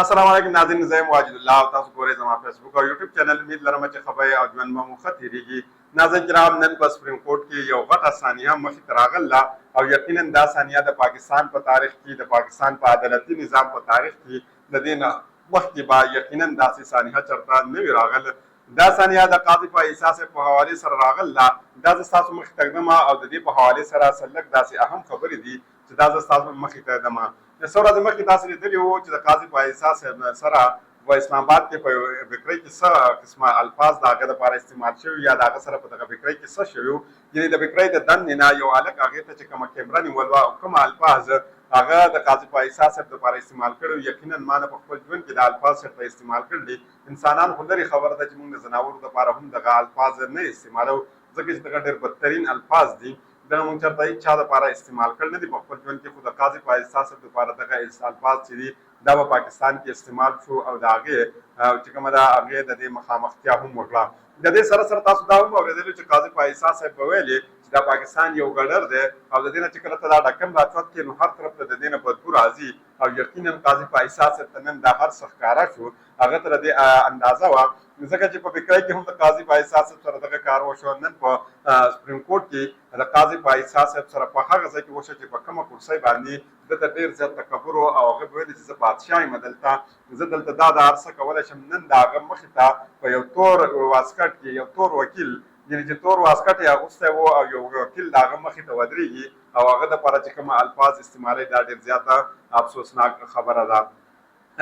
السلام علیکم ناظرین، زه یم واجد الله او تاسو ګورئ زما فیسبوک او یوټیوب چینل. امید لرم چې خبرې او ژوند به مو ښه تېرېږي. ناظرین کرام، نن په سپریم کورټ کې یو غټه ثانیه مخې ته راغله او یقینا دا ثانیه د پاکستان په تاریخ کې، د پاکستان په عدالتي نظام په تاریخ کې د دې نه مخکې به یقینا داسې ثانیه چېرته نه وي راغله. دا ثانیه د قاضي په احساس په حوالې سره راغله. دا زه ستاسو مخې ته ږدم او د دې په حوالې سره څه لږ داسې اهم خبرې دي چې دا زه ستاسو مخې ته ږدم. څو ورځې مخکې تاسو لیدلي وو چې د قاضي په احساس سره په اسلام آباد کې په فکرۍ کې څه قسمه الفاظ د هغه دپاره استعمال شوي یا د هغه سره په دغه فکرۍ کې څه شوي وو. یعنې د فکرۍ د دننې نه یو هلک هغې ته چې کومه کیمره نیول وه او کومه الفاظ هغه د قاضي په احساس صاحب دپاره استعمال کړي. یقینا ما نه په خپل ژوند کې د الفاظ چېرته استعمال کړي. انسانان خو لرې خبره ده چې موږ د ځناورو دپاره هم دغه الفاظ نه استعمالوو، ځکه چې دغه ډېر بدترین الفاظ دي. دغه موږ چېرته هېڅ چا دپاره استعمال کړي نه دي په خپل ژوند کې. خو د قاضي په احساس صاحب دپاره دغه الفاظ چې دي دا په پاکستان کې استعمال شو او د هغې چې کومه ده هغې د دې مخامختیا هم وکړه. د دې سره سره تاسو دا هم اورېدلي چې قاضي په احساس صاحب به ویلې چې دا پاکستان یو ګډر دی او د دې نه چې کله ته دا ډکم راچوت کړې نو هر طرف ته د دې نه بدبو راځي. او یقینا قاضي په احساس صاحب ته نن دا هر څه ښکاره شو. هغه ته د دې اندازه وه ځکه چې په فکرۍ کې هم د قاضي په احساس صاحب سره دغه کار وشو. نن په سپریم کورټ کې د قاضي په احساس صاحب سره په هغه ځای کې وشو چې په کومه کرسۍ باندې ده ته ډېر زیات تکبر و او هغه به ویلي چې زه بادشاه یم دلته، زه دلته دا د هر څه کولی شم. نن د هغه مخې ته په یو تور واسکټ کې یو تور وکیل، یعنې چې تور واسکټ یې اغوستی و او یو وکیل د هغه مخې ته ودرېږي او هغه دپاره چې کومه الفاظ استعمالوي دا ډېر زیاته افسوسناک خبره ده.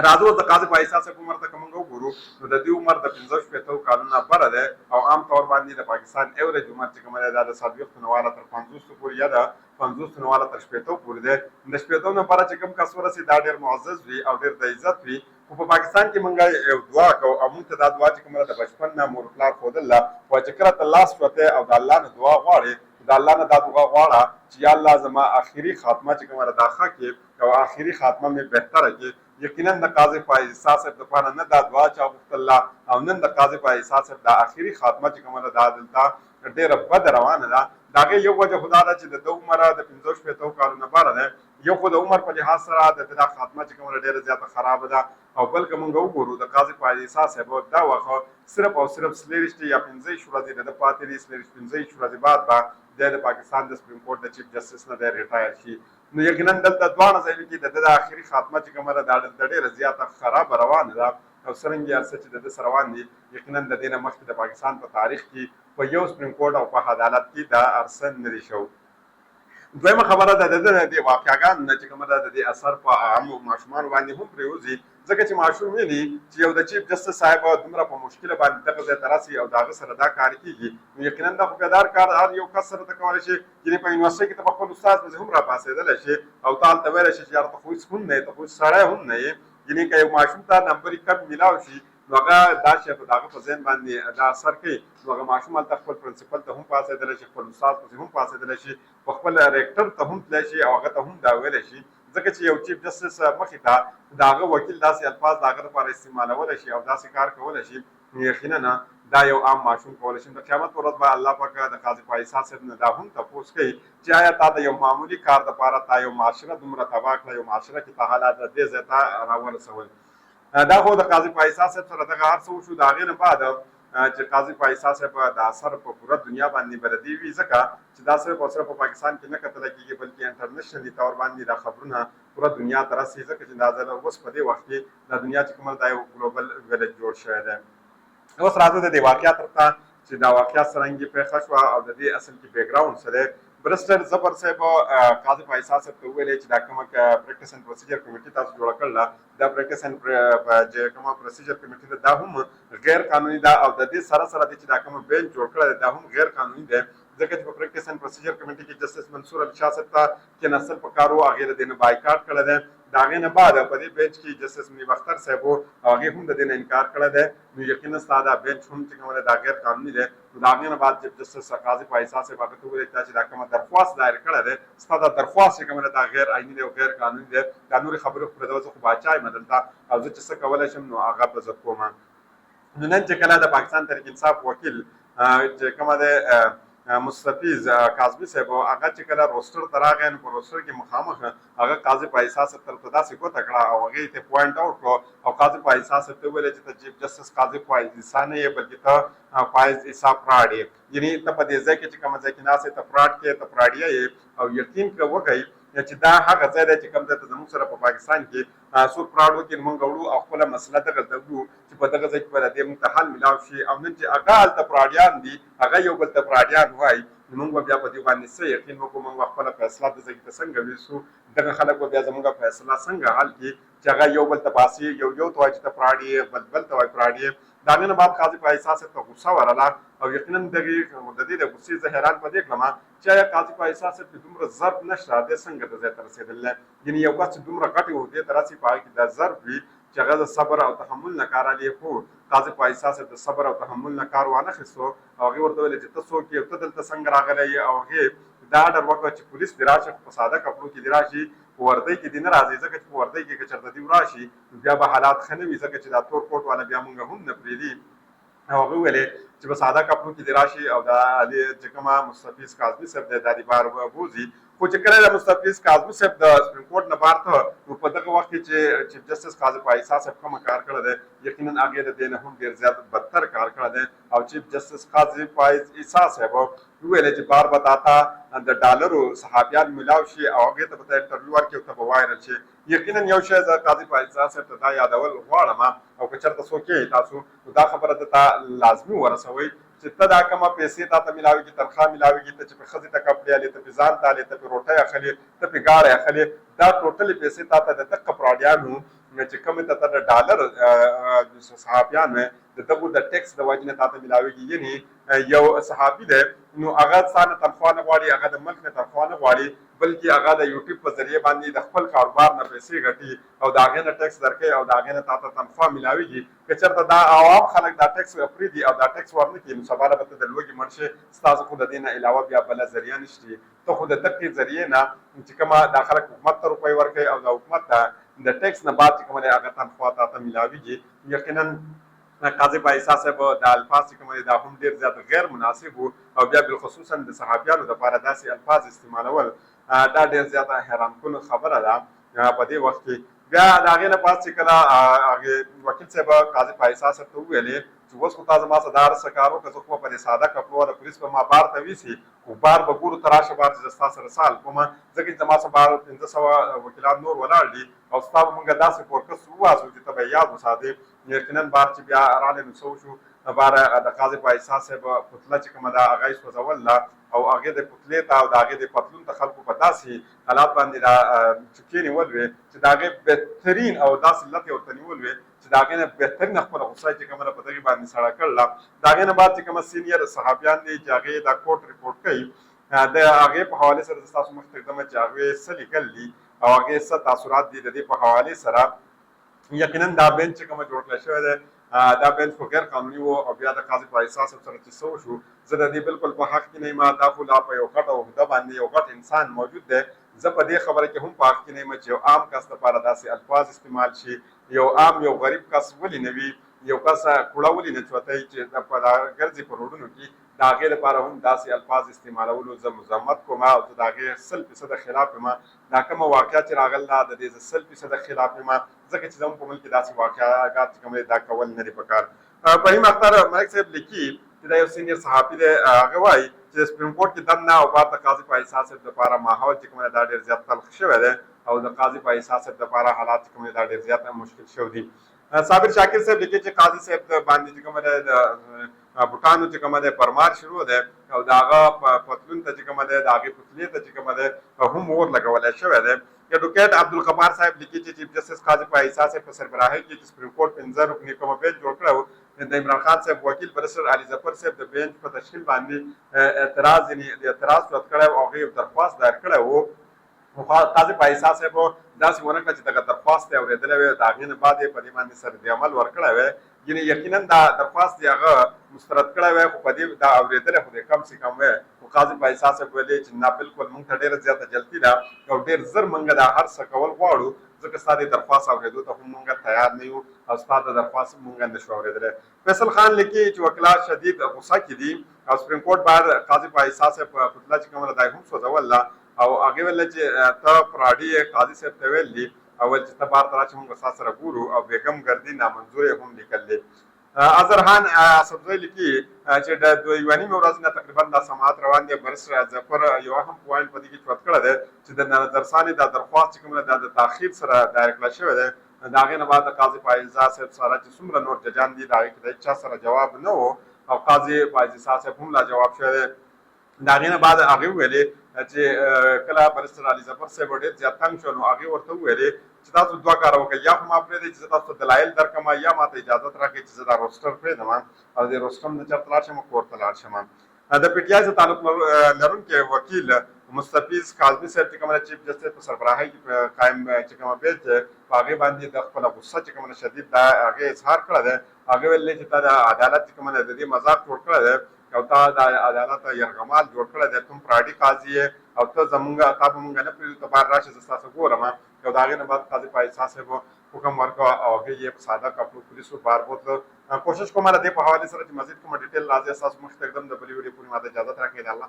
راځو د قاضي په احساس صاحب عمر ته که موږ وګورو نو د دې عمر د 15 کالونه بره دی او عام طور باندې د پاکستان ایوریج عمر چې کومه دی دا د 40 نه واله تر 50 پورې یا د 50 نه واله تر 60 پورې دی. د 60 نه بره چې کوم کس ورسي دا ډېر معزز وي او ډېر د عزت وي. خو په پاکستان کې موږ یو دعا کوو او موږ ته دا دعا چې کومه ده د بچپن نه مور پلار ښودله وایي چې کله ته لاس شوتی او د الله نه دعا غواړې د الله نه دا دعا غواړه چې یا الله زما آخري خاتمه چې کومه ده دا ښه کړې او آخري خاتمه مې بهتره کړې. یقینا د قاضي په احساس صاحب دپاره نه دا دعا چا غوښتله او نن د قاضي په احساس صاحب د آخري خاتمه چې کومه ده دا دلته ډېره بده روانه ده. د هغې یو وجه خو دا ده چې د ده عمره د 65 کالو نه بره دی. یو خو د عمر په لحاظ سره د ده دا خاتمه چې کومه ده ډېره زیاته خرابه ده او بل که موږ وګورو د قاضي په احساس صاحب دا وخت صرف او صرف 23 یا 15 ورځې د ده پاتې دي. 15 ورځې بعد به د پاکستان د سپریم کورټ د چیف جسټس نه دی ریټایر شي. نو یقینا دلته دواړه ځایونو کې د ده د آخري خاتمه چې کومه ده دا د ډېره زیاته خرابه روانه ده او څرنګه هر څه چې د ده سره روان دي یقینا د دې نه مخکې د پاکستان په تاریخ کې په یو سپریم کورټ او په عدالت کې دا هر څه نه دي شوي. دویمه خبره ده د ده د واقعګانو نه چې کومه ده د دې اثر په عامو ماشومانو باندې هم پرېوځي. ځکه چې ماشوم ویني چې یو د چیف جسټس صاحب دومره په مشکله باندې دغه ځای ته راسي او د هغه سره دا کار کېږي نو یقینا دا خو بیدار کار هر یو کس سره ته کولی شي. یعنې په یونیورسټۍ کې ته په خپل استاد پسې هم راپاڅېدلی شي او تا هلته ویلی شي چې یاره ته خو هېڅ هم نه یې، ته خو هېڅ سړی هم نه یې. یعنې که یو ماشوم ته نمبرې کم میلاو شي نو هغه دا شی په د هغه په ذهن باندې دا اثر کوي. نو هغه ماشوم هلته خپل پرنسپل ته هم پاڅېدلی شي، خپل استاد پسې هم پاڅېدلی شي، په خپل ریکټر ته هم تللی شي او هغه ته هم دا ویلی شي. ځکه چې یو چیف جسټس مخې ته د هغه وکیل داسې الفاظ د هغه لپاره استعمالولی شي او داسې کار کولی شي نو یقینا دا یو عام ماشوم کولی شي. د قیامت په ورځ به الله پاک د قاضي په احساس صاحب نه دا هم تپوس کوي چې آیا تا د یو معمولي کار دپاره تا یو معاشره دومره تباه کړه، یو معاشره کې تا حالات د دې ځای ته راورسول. دا خو د قاضي په احساس صاحب سره دغه هر څه وشو. د هغې نه بعد چې قاضي په احساس صاحب د اثر په پوره دنیا باندې بردي وي ځکه چې دا صرف او صرف په پاکستان کې نه کتلی کېږي بلکې انټرنیشنلي طور باندې دا خبرونه پوره دنیا ته رسي. ځکه چې دا ځل اوس په دې وخت کې دا دنیا چې کومه دا یو ګلوبل ویلج جوړ شوی دی. اوس راځو د دې واقعه تر ته چې دا واقعه څرنګه پیښه شوه او د دې اصل کې بیکګراونډ څه دی. برسټر زبر صاحب قاضي په احساس صاحب ته وویلې چې دا کومه پریکټس اینډ پروسیجر کمیټي تاسو جوړه کړله دا پریکټس اینډ چې کومه پروسیجر کمیټي ده دا هم غیر قانوني ده او د دې سره سره چې دا کومه بینچ جوړ کړی دا هم غیر قانوني دی. ځکه چې په پریکټس اینډ پروسیجر کمیټي کې جسټس منصور علي شاه صاحب ته کېناستل پکار و، هغې د دې نه بایکاټ کړی دی. د هغې نه بعد په دې بینچ کې جسټس منیب اختر صاحب و او هغې هم د دې نه انکار کړی دی. نو یقینا ستا دا بینچ هم چې کومه ده دا غیر قانوني دی. نو د هغې نه بعد جسټس قاضي په احساس صاحب هغه ته وویل چې دا کومه درخواست دایر کړی دی ستا دا درخواست چې کومه ده دا غیر عیني دی او غیر قانوني دی. دا نورې خبرې خو پرېږده، زه خو باچا یم دلته او زه چې څه کولی شم نو هغه به زه کوم. نو نن چې کله د پاکستان تحریک انصاف وکیل چې کومه دی مستفیض کاظمي صاحب هغه چې کله روسټر ته راغی نو په روسټر کې مخامخ هغه قاضي فایصل صاحب ته داسې ګوته کړه او هغې ته پوینټ آوټ کړو او قاضي فایصل صاحب ته وویل چې ته چیف جسټس قاضي فایز عیسی نه یې بلکې ته فایز عیسی فراډ یې، یعنې ته په دې ځای کې چې کومه ځای کې ناست یې ته فراډ کې ته فراډیه یې او یقین وکړئ چې دا هغه ځای دی چې کوم ځای ته زموږ سره په پاکستان کې څوک فراډ وکړي موږ وړو او خپله مسله دغه ته وړو چې په دغه ځای کې به د دې موږ ته حل میلاو شي او نن چې هغه هلته فراډیان دي هغه یو بل ته فراډیان وایي نو موږ به بیا په دې باندې څه یقین وکړو موږ به خپله فیصله د ځای ته څنګه ویسو دغه خلک به بیا زموږ فیصله څنګه حل کړي چې هغه یو بل ته باسي یو ته وایي چې ته فراډ یې بل ته وایي فراډ یې د هغې نه بعد قاضي فایصل صاحب ته غوسه ورغله او یقینا د دې د غوسې زه حیران په دې کړم چې آیا قاضي فایصل صاحب کې دومره ضرب نشته دی څنګه د ځای ته رسېدلی یعنې یو کس چې دومره غټې عهدې ته راسي په هغه کې دا ضرب وي چې هغه د صبر او تحمل نه کار اخلي خو قاضي فایصل صاحب د صبر او تحمل نه کار وانخیستو او هغې ورته ویل چې ته څوک یې ته دلته څنګه راغلی یې او هغې دا ډر وکړه چې پولیس دې راشي په ساده کپړو کې دې راشي په وردۍ کې دې نه راځي ځکه چې په وردۍ کې که چېرته دې راشي نو بیا به حالات ښه نه وي ځکه چې دا تور کوټ والا بیا موږ هم نه پرېږدي او هغه ویلې چې په ساده کپړو کې دې راشي او دا چې کومه مستفیض کاظمي صاحب دی دا دې بار بوځي خو چې کله د مستفیض کاظمي صاحب د سپریم کورټ نه بار ته نو په دغه وخت کې چې چیف جسټس قاضي فایصل صاحب کومه کار کړی دی یقینا هغې د دې نه هم ډېر زیات بدتر کار کړی دی او چیف جسټس قاضي فایز عیسی صاحب وویل چې بار به تا ته د ډالرو صحافیان میلاو شي او هغې ته به ته انټرویو ورکړي او ته به وایرل شي یقینا یو شی زه قاضي فایصل صاحب ته دا یادول غواړم او که چېرته څوک یې تاسو نو دا خبره ته تا لازمي ورسوئ چې ته دا کومه پیسې تا ته میلاوېږي تنخواه میلاوېږي ته چې په ښځې ته کپړې الې ته پې ځان ته الې ته پې روټۍ اخلې ته پې ګاړی اخلې دا ټوټلې پیسې تا ته د دغه فراډیانو چې کومې ته ته د ډالر صحافیان وې د دغو د ټیکس د وجې نه تا ته میلاوېږي یعنې یو صحافي دی نو هغه ستا نه تنخوا نه غواړي هغه د ملک نه تنخوا نه غواړي بلکې هغه د یوټیوب په ذریعې باندې د خپل کاروبار نه پیسې ګټي او د هغې نه ټیکس درکوي او د هغې نه تا ته تنخوا میلاوېږي که چېرته دا عوام خلک دا ټیکس پرېږدي او دا ټیکس ورنه کړي نو سبا به ته د لوږې مړ شې ستاسو خو د دې نه علاوه بیا بله ذریعه نشته ته خو د دغې ذریعې نه چې کومه دا خلک حکومت ته روپۍ ورکوي او د حکومت ته د ټیکس نه بعد چې کومه دی هغه تنخوا تا ته میلاوېږي یقینا قاضي فایصل صاحب د الفاظ چې کوم دي دا هم ډېر زیات غیر مناسب وو او بیا بالخصوصا د صحافیانو دپاره داسې الفاظ استعمالول دا ډېر زیاته حیرانکن خبره ده په دې وخت کې بیا د هغې نه پاس چې کله وکیل صاحب قاضي فایصل صاحب ته وویلې چې اوس خو تا زما څه دا هر څه کار وکړه زه خو به په دې ساده کپړو د پولیس به ما بار ته ویسي خو بار به ګورو ته راشه بار چې زه ستا سره سال کومه ځکه چې زما څه بار 500 وکیلان نور ولاړ دي او ستا به مونږ داسې فورکس وواسو چې ته به یاد وساتې یقینا بار چې بیا راغلی نو څه وشو بار د قاضي فایصل صاحب پتله چې کومه ده هغه یې سوځوله او هغې د پتلې ته او د هغې د پتلون ته خلکو په داسې حالات باندې دا چوکې نیول وې چې د هغې بهترین او داسې لتې ورته نیول وې چې د هغې نه بهترینه خپله غوسه چې کومه ده په دغې باندې سړه کړله د هغې نه بعد چې کومه سینیر صحافیان دي چې هغې دا کوټ رپورټ کوي د هغې په حوالې سره زه ستاسو مخې ته ږدمه چې هغې څه لیکل دي او هغې څه تاثرات دي د دې په حوالې سره یقینا دا بینچ چې کومه جوړ کړی شوی دی دا بینچ خو غیر قانوني و او بیا د قاضي فایصل صاحب سره چې څه وشو زه د دې بالکل په حق کې نه یم دا خو لا په یو غټه عهده باندې یو غټ انسان موجود دی زه په دې خبره کې هم په حق کې نه یم چې یو عام کس دپاره داسې الفاظ استعمال شي یو عام یو غریب کس ولې نه وي یو کس کوړه ولې نه چوتی چې ګرځي په روډونو کې د هغې لپاره هم داسې الفاظ استعمالولو زه مذمت کوم او زه د هغې 100% خلاف یم دا کومه واقعه چې راغله د دې زه 100% خلاف یم ځکه چې زموږ په ملک کې داسې واقعات چې کوم دی دا کول نه دي پکار فهیم اختر ملک صاحب لیکي چې دا یو سینیر صحافي دی هغه وایي چې د سپریم کورټ کې دننه او بعد د قاضي فایصل صاحب دپاره ماحول چې کوم دی دا ډېر زیات تلخ شوی دی او د قاضي فایصل صاحب دپاره حالات چې کوم دی دا ډېر زیات مشکل شوي دي صابر شاکر صاحب لیکي چې قاضي صاحب باندې چې کومه دی د بوټانو چې کومه دی پرمار شروع دی او د هغه پتلون ته چې کومه دی د هغې پتلې ته چې کومه دی هم اور لګولی شوی دی ایډوکیټ عبدالغفار صاحب لیکي چې چیف جسټس قاضي فایصل صاحب په سربراهۍ کې چې سپریم کورټ 15 رکني کومه بینچ جوړ کړی و د عمران خان صاحب وکیل برسر علي ظفر صاحب د بینچ په تشکیل باندې اعتراض صورت کړی او هغې یو درخواست دایر کړی و قاضي فایصل صاحب داسې ونه کړه چې دغه درخواست یې اورېدلی وی د هغې نه بعد یې په دې باندې سرد عمل ورکړی وی یعنې یقینا دا درخواست یې هغه مسترد کړی وی خو په دې دا اورېدلی خو د کم سے کم وی خو قاضي فایصل صاحب ویلې چې نه بلکل موږ ته ډېره زیاته جلدي ده او ډېر زر موږ دا هر څه کول غواړو ځکه ستا د درخواست اورېدو ته هم موږ تیار نه یو او ستا د درخواست موږ نشو اورېدلی. فیصل خان لیکي چې وکیلان شدید غوسه کې دي او سپریم کورټ باید قاضي فایسا صاحب په پتله چې کومه ده دا یې هم سوځوله او هغې ویله چې ته فراډي یې قاضي صاحب ته ویل دي او ویل چې ته بار ته راشه موږ ستا سره ګورو او بیګم ګردي نامنظور یې هم لیکل دي. اظهرخان اسدزی لیکي چې د یوه نیمې ورځې نه تقریبا دا سماعت روان دي. برسر ظفر یو هم پوینټ په دې کې چوت کړی دی چې د نظرثانې دا درخواست چې کومه ده د تاخیر سره دایر کړی شوی دی. د هغې نه بعد د قاضي فایزه صاحب سره چې څومره نور ججان دي د هغې کې د هېچ چا سره جواب نه و او قاضي فایزه صاحب هم لا جواب شوی دی. د هغې نه بعد هغې وویلې چې کله برسر علي ظفر صاحب ډېر زیات تنګ شو نو هغې ورته وویلې چې تاسو دوه کاره وکړئ، یا خو ما پرېږدئ چې زه تاسو ته دلایل درکړم یا ما ته اجازت راکړئ چې زه دا روسټر پرېږدم او د روسټر نه چېرته لاړ شم کور ته لاړ شم. د پي ټي آی سره تعلق لرونکی وکیل مستفیض کاظمي صاحب چې کومه چیف جسټس په سربراهۍ کې قایم چې کومه بیل دی په هغې باندې د خپله غصه چې کومه شدید دا هغې اظهار کړی دی. هغې ویلي چې تا د عدالت چې کومه د دې مذاق جوړ کړی دی او تا د عدالت یرغمال جوړ کړی دی، تم فراډي قاضي یې او ته زمونږ تا به مونږ نه پرېږدو، ته بار راشې زه ستاسو ګورم. او د هغې نه بعد قاضي فایسا صاحب حکم ورکړ او هغې یې په ساده کپړو پولیسو بار بوتله. کوشش کومه د دې په حوالې سره چې مزید کومه ډیټیل راځي ستاسو مخې ته ږدم. د بلې ویډیو پورې ما ته اجازت راکړئ. د الله